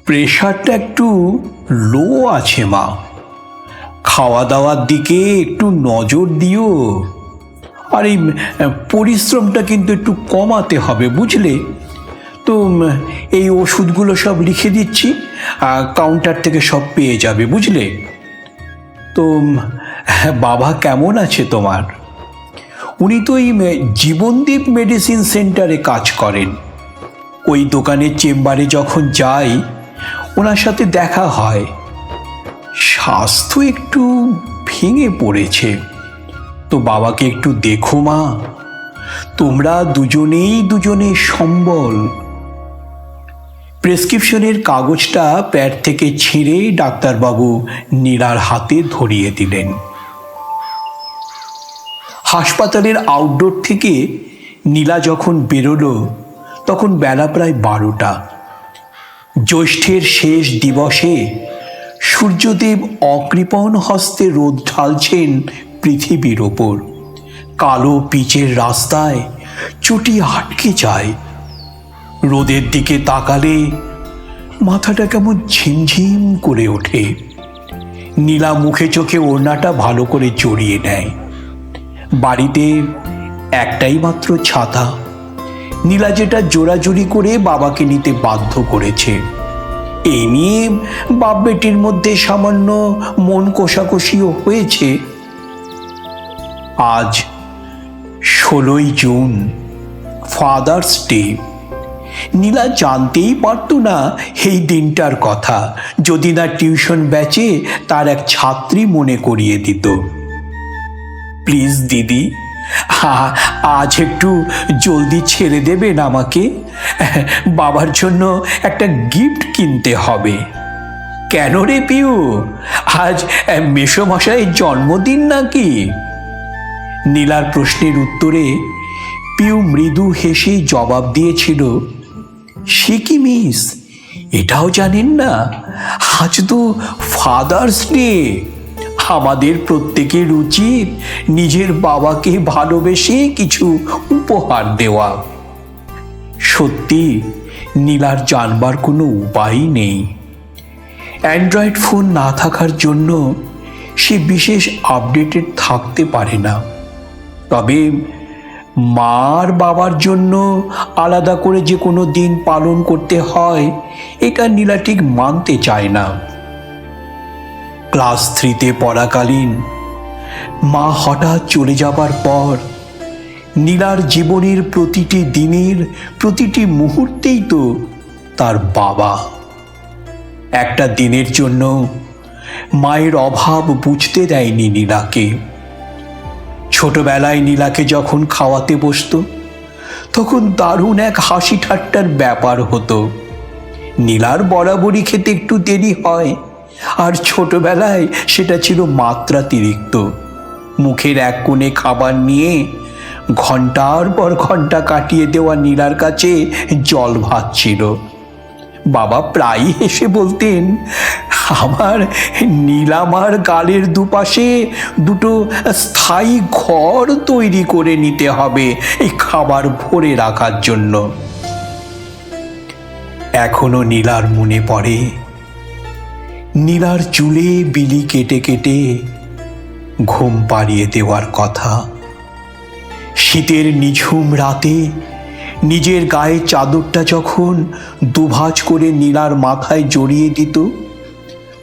প্রেশারটা একটু লো আছে মা। খাওয়া দাওয়ার দিকে একটু নজর দিও। আর এই পরিশ্রমটা কিন্তু একটু কমাতে হবে, বুঝলে তো। এই ওষুধগুলো সব লিখে দিচ্ছি, কাউন্টার থেকে সব পেয়ে যাবে, বুঝলে তো। বাবা কেমন আছে তোমার? উনি তো এই জীবনদীপ মেডিসিন সেন্টারে কাজ করেন। ওই দোকানের চেম্বারে যখন যাই ওনার সাথে দেখা হয়। স্বাস্থ্য একটু ভেঙে পড়েছে, তো বাবাকে একটু দেখো মা। তোমরা দুজনের সম্বল। প্রেসক্রিপশনের কাগজটা প্যাড থেকে ছিঁড়ে ডাক্তারবাবু নীলার হাতে ধরিয়ে দিলেন। হাসপাতালের আউটডোর থেকে নীলা যখন বেরোলো তখন বেলা প্রায় 12টা। জ্যৈষ্ঠের শেষ দিবসে সূর্যদেব অকৃপণ হস্তে রোদ ঢালছেন পৃথিবীর ওপর। কালো পিচের রাস্তায় চটি আটকে যায়। রোদের দিকে তাকালে মাথাটা কেমন ঝিমঝিম করে ওঠে। নীলা মুখে চোখে ওড়নাটা ভালো করে জড়িয়ে নেয়। বাড়িতে একটাই মাত্র ছাতা। নীলা যেটা জোরাজুরি করে বাবাকে নিতে বাধ্য করেছে। এই নিয়ে বাপ বেটির মধ্যে সামান্য মন কষাকষিও হয়েছে। আজ 16ই জুন, ফাদার্স ডে। নীলা জানতেই পারত না এই দিনটার কথা, যদি না টিউশন ব্যাচে তার এক ছাত্রী মনে করিয়ে দিত। প্লিজ দিদি, আজ একটু জলদি ছেড়ে দেবেন আমাকে। বাবার জন্য একটা গিফট কিনতে হবে। কেন রে পিউ, আজ মেসোমশাইয়ের জন্মদিন নাকি? নীলার প্রশ্নের উত্তরে পিউ মৃদু হেসে জবাব দিয়েছিল, সে কি মিস, এটাও জানেন না? আজ তো ফাদার্স ডে। আমাদের প্রত্যেকের উচিত নিজের বাবাকে ভালোবেসে কিছু উপহার দেওয়া। সত্যি নীলার জানবার কোনো উপায় নেই। অ্যান্ড্রয়েড ফোন না থাকার জন্য সে বিশেষ আপডেটেড থাকতে পারে না। তবে মার বাবার জন্য আলাদা করে যে কোনো দিন পালন করতে হয় এটা নীলা ঠিক মানতে চায় না। ক্লাস 3-তে পড়াকালীন মা হঠাৎ চলে যাবার পর নীলার জীবনের প্রতিটি দিনের প্রতিটি মুহূর্তেই তো তার বাবা। একটা দিনের জন্য মায়ের অভাব বুঝতে দেয়নি নীলাকে। ছোটবেলায় নীলাকে যখন খাওয়াতে বসতো তখন দারুণ এক হাসি ঠাট্টার ব্যাপার হতো। নীলার বরাবরই খেতে একটু দেরি হয়, আর ছোটবেলায় সেটা ছিল মাত্রাতিরিক্ত। মুখের এক কোণে খাবার নিয়ে ঘন্টার পর ঘন্টা কাটিয়ে দেওয়া নীলার কাছে জল ভাত ছিল। বাবা প্রায়ই হেসে বলতেন, আমার নীলামার গালের দুপাশে দুটো স্থায়ী ঘর তৈরি করে নিতে হবে এই খাবার ভরে রাখার জন্য। এখনো নীলার মনে পড়ে নীলার চুলে বিলি কেটে কেটে ঘুম পাড়িয়ে দেওয়ার কথা। শীতের নিঝুম রাতে নিজের গায়ে চাদরটা যখন দুভাঁজ করে নীলার মাথায় জড়িয়ে দিত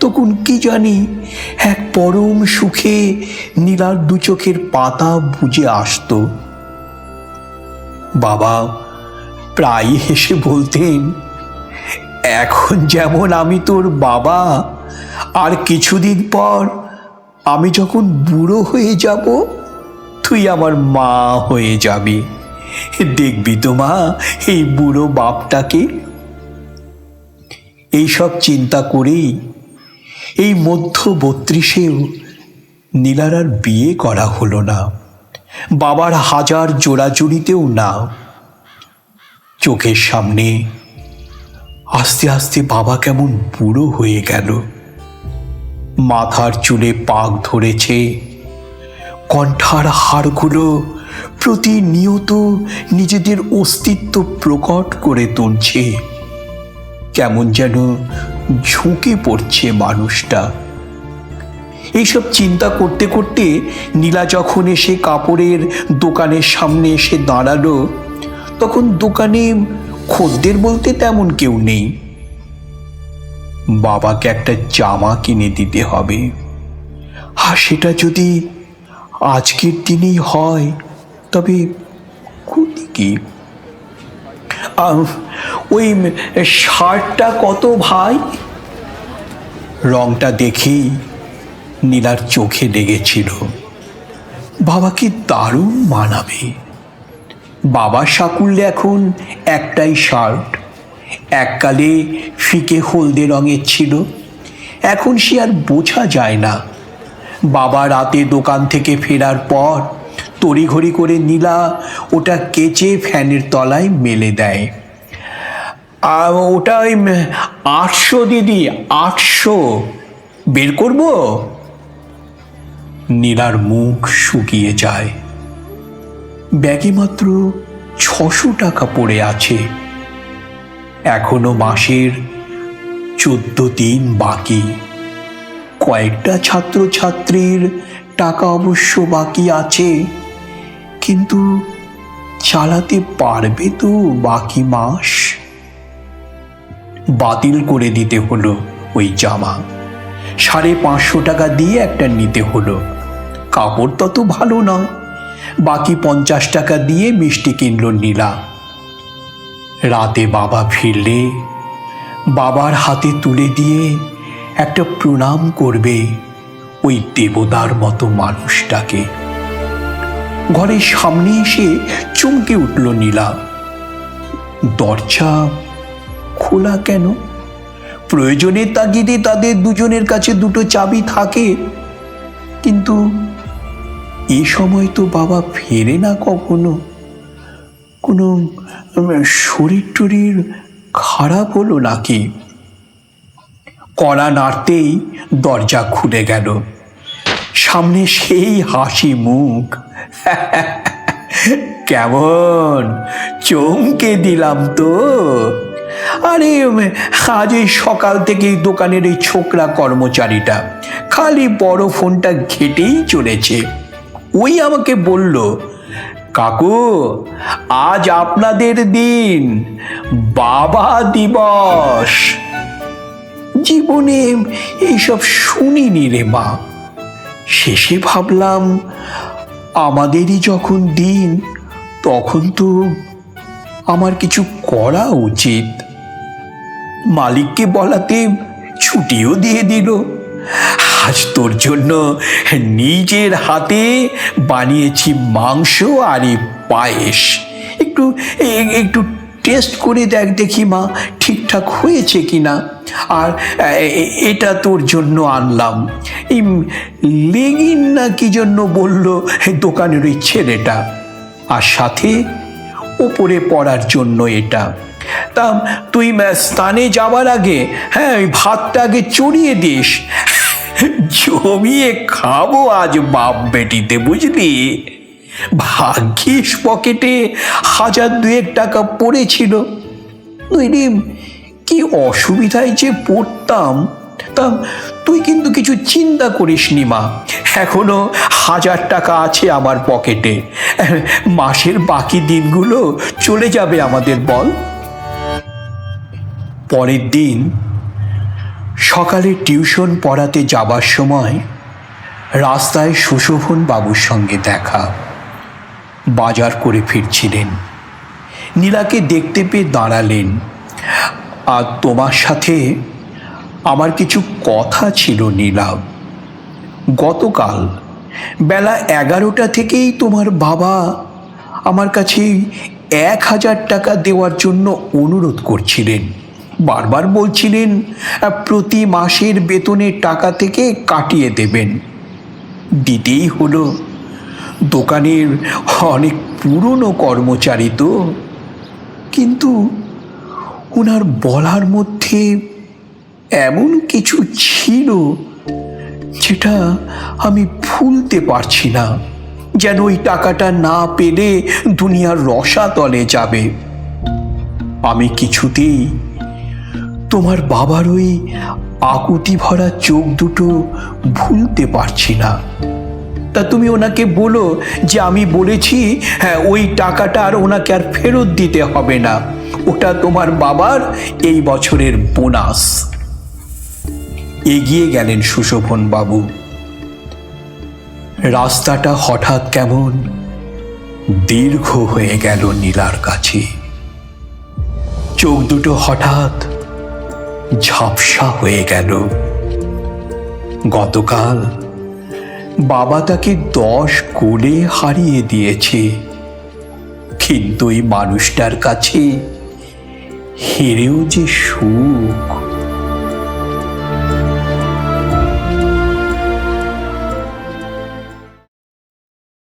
তখন কি জানি এক পরম সুখে নীলার দু চোখের পাতা বুজে আসতো। বাবা প্রায় হেসে বলতেন, এখন যেমন আমি তোর বাবা, আর কিছুদিন পর আমি যখন বুড়ো হয়ে যাব তুই আমার মা হয়ে যাবি। দেখবি তো মা এই বুড়ো বাপটাকে। এইসব চিন্তা করেই এই মধ্য 32-এও নীলার আর বিয়ে করা হলো না, বাবার হাজার জোড়াজুড়িতেও না। চোখের সামনে আস্তে আস্তে বাবা কেমন বুড়ো হয়ে গেল। মাথার চুলে পাক ধরেছে, কণ্ঠার হাড়গুলো প্রতিনিয়ত নিজেদের অস্তিত্ব প্রকট করে তুলছে। কেমন যেন ঝুঁকে পড়ছে মানুষটা। এইসব চিন্তা করতে করতে নীলা যখন এসে কাপড়ের দোকানের সামনে এসে দাঁড়ালো, তখন দোকানে খদ্দের বলতে তেমন কেউ নেই। বাবাকে একটা জামা কিনে দিতে হবে, আর সেটা যদি আজকের দিনেই হয় তবে ক্ষতি কি? ওই শার্টটা কত ভাই? রংটা দেখেই নীলার চোখে লেগেছিল, বাবাকে দারুণ মানাবে। বাবার সাকুল্যে এখন একটাই শার্ট, এককালে ফিকে হলদে রঙের ছিল, এখন সে আর বোঝা যায় না। বাবা রাতে দোকান থেকে ফেরার পর তড়িঘড়ি করে নীলা ওটা কেচে ফ্যানের তলায় মেলে দেয়। ওটা ওই 800 দিদি, 800 বের করব? নীলার মুখ শুকিয়ে যায়। ব্যাগে মাত্র 600 টাকা পড়ে আছে, এখনো মাসের 14 দিন বাকি। কয়েকটা ছাত্রছাত্রীর টাকা অবশ্য বাকি আছে, কিন্তু চালাতে পারবে তো বাকি মাস? বাতিল করে দিতে হলো ওই জামা। 550 টাকা দিয়ে একটা নিতে হলো। কাপড় তত ভালো নয়। বাকি 50 টাকা দিয়ে মিষ্টি কিনল নীলা। রাতে বাবা ফিরলে বাবার হাতে তুলে দিয়ে একটা প্রণাম করবে ওই দেবতার মতো মানুষটাকে। ঘরের সামনে এসে চমকে উঠল নীলা। দরজা খোলা কেন? প্রয়োজনের তাগিদে তাদের দুজনের কাছে দুটো চাবি থাকে, কিন্তু এ সময় তো বাবা ফেরে না কখনো। কোনো শরীর টরীর খারাপ হলো নাকি? কড়া নাড়তেই দরজা খুলে গেল। সামনে সেই হাসি মুখ। কেমন চমকে দিলাম তো? আরে আজ এই সকাল থেকেই দোকানের এই ছোকরা কর্মচারীটা খালি বড় ফোনটা ঘেটেই চলেছে। ওই আমাকে বলল, কাকু আজ আপনাদের দিন, বাবা দিবস। জীবনে এইসব শুনিনি রে মা। শেষে ভাবলাম আমাদেরই যখন দিন, তখন তো আমার কিছু করা উচিত। মালিককে বলাতে ছুটিও দিয়ে দিল। আজ তোর জন্য নিজের হাতে বানিয়েছি মাংস আর পায়েস। একটু একটু টেস্ট করে দেখি মা, ঠিকঠাক হয়েছে কিনা। আর এটা তোর জন্য আনলাম। এই লেগিন না কি জন্য বলল দোকানের ওই ছেলেটা, আর সাথে ওপরে পড়ার জন্য এটা। তা তুই স্থানে যাওয়ার আগে ওই ভাতটা আগে চড়িয়ে দিস। জমিয়ে খাবো আজ বাপ বেটিতে, বুঝলি? ভাগ্যিস পকেটে 1000-2 টাকা পড়েছিল, নইলে কি অসুবিধায় যে পড়তাম। তা তুই কিন্তু কিছু চিন্তা করিস নি মা, এখনো 1000 টাকা আছে আমার পকেটে। মাসের বাকি দিনগুলো চলে যাবে আমাদের, বল। পরের দিন সকালে টিউশন পড়াতে যাবার সময় রাস্তায় সুশোভন বাবুর সঙ্গে দেখা। বাজার করে ফিরছিলেন। নীলাকে দেখতে পেয়ে দাঁড়ালেন। আর তোমার সাথে আমার কিছু কথা ছিল নীলা। গতকাল বেলা 11টা থেকেই তোমার বাবা আমার কাছে 1000 টাকা দেওয়ার জন্য অনুরোধ করছিলেন। বারবার বলছিলেন প্রতি মাসের বেতনের টাকা থেকে কাটিয়ে দেবেন। দিতেই হলো। দোকানের অনেক পুরনো কর্মচারী তো, কিন্তু ওনার বলার মধ্যে এমন কিছু ছিল যেটা আমি ভুলতে পারছি না। যেন ওই টাকাটা না পেলে দুনিয়ার রসাতলে যাবে। আমি কিছুতেই তোমার বাবার ওই আকুতি ভরা চোখ দুটো ভুলতে পারছি না। তা তুমি ওনাকে বলো যে আমি বলেছি, হ্যাঁ, ওই টাকাটা আর ওনাকে আর ফেরত দিতে হবে না, ওটা তোমার বাবার এই বছরের বোনাস। এগিয়ে গেলেন সুশোভন বাবু। রাস্তাটা হঠাৎ কেমন দীর্ঘ হয়ে গেল নীলার কাছে। চোখ দুটো হঠাৎ ঝাপসা হয়ে গেল। গতকাল বাবা তাকে 10 কোলে হারিয়ে দিয়েছে, কিন্তু এই মানুষটার কাছে হেরেও যে সুখ।